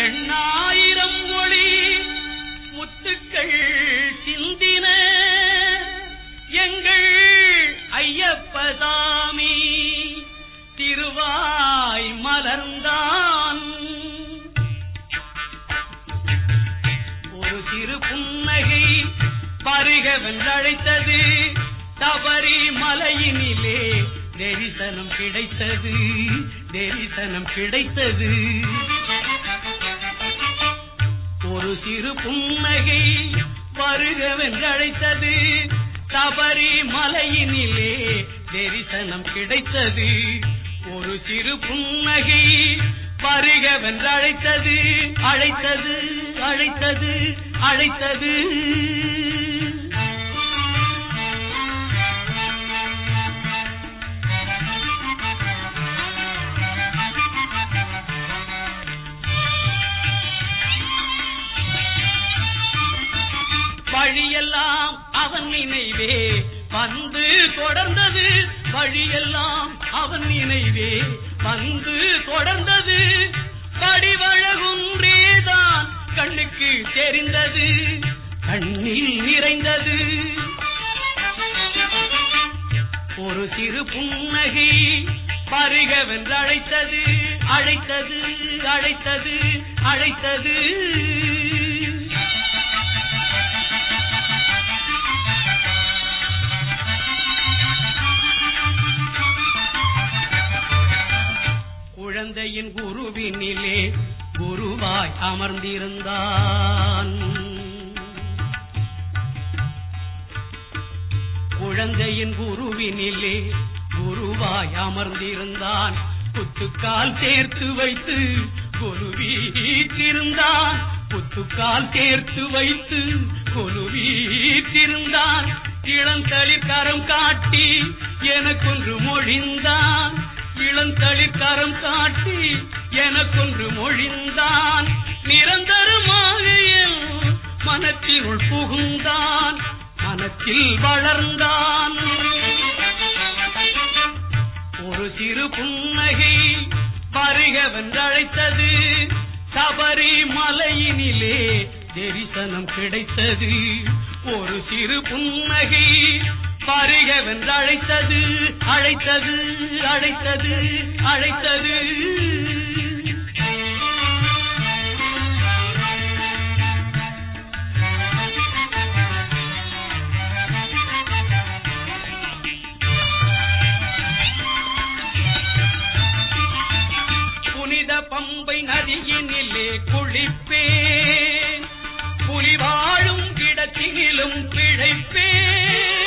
எண்ணாயிரம் ஒளி முத்துக்கள் சிந்தின எங்கள் ஐயப்பசாமி திருவாய் மலர்ந்தான். ஒரு சிறு புன்னகை பருகவென்றழைத்தது, தவறி மலையினிலே தரிசனம் கிடைத்தது, தரிசனம் கிடைத்தது. ஒரு சிறு புன்னகை வருகவென்றழைத்தது, தவறி மலையினிலே தரிசனம் கிடைத்தது. ஒரு சிறு புன்னகை வருகவென்றழைத்தது, அழைத்தது அழைத்தது அழைத்தது. வழியெல்லாம் அவன் நினைவே வந்து தொடர்ந்தது, வழியெல்லாம் அவன் நினைவே வந்து தொடர்ந்தது. படிவழகுன்றேதான் கண்ணுக்கு தெரிந்தது, கண்ணில் நிறைந்தது. ஒரு சிறு புன்னகை பருகவென்று அழைத்தது, அழைத்தது அழைத்தது அழைத்தது. குழந்தையின் குருவினிலே குருவாய் அமர்ந்திருந்தான். குழந்தையின் குருவினிலே குருவாய் அமர்ந்திருந்தான். புத்துக்கால் சேர்த்து வைத்து கொலுவீற்றிருந்தான், புத்துக்கால் சேர்த்து வைத்து கொலுவீற்றிருந்தான். இளந்தளிர் கரம் காட்டி எனக்கொன்று மொழிந்தான், இளந்தளிர் கரம் காட்டி எனக்கொன்று மொழிந்தான். நிரந்தரமாக என் மனத்தினுள் புகுந்தான், மனத்தில் வளர்ந்தான். ஒரு சிறு புன்னகை வருகவென்றழைத்தது, சபரி மலையினிலே தரிசனம் கிடைத்தது. ஒரு சிறு புன்னகை வருகவென்றழைத்தது, அழைத்தது அழைத்தது அழைத்தது. புனித பம்பை நதியினிலே குளிப்பேன், புலி வாழும் இடத்தினிலும் பிழைப்பேன்.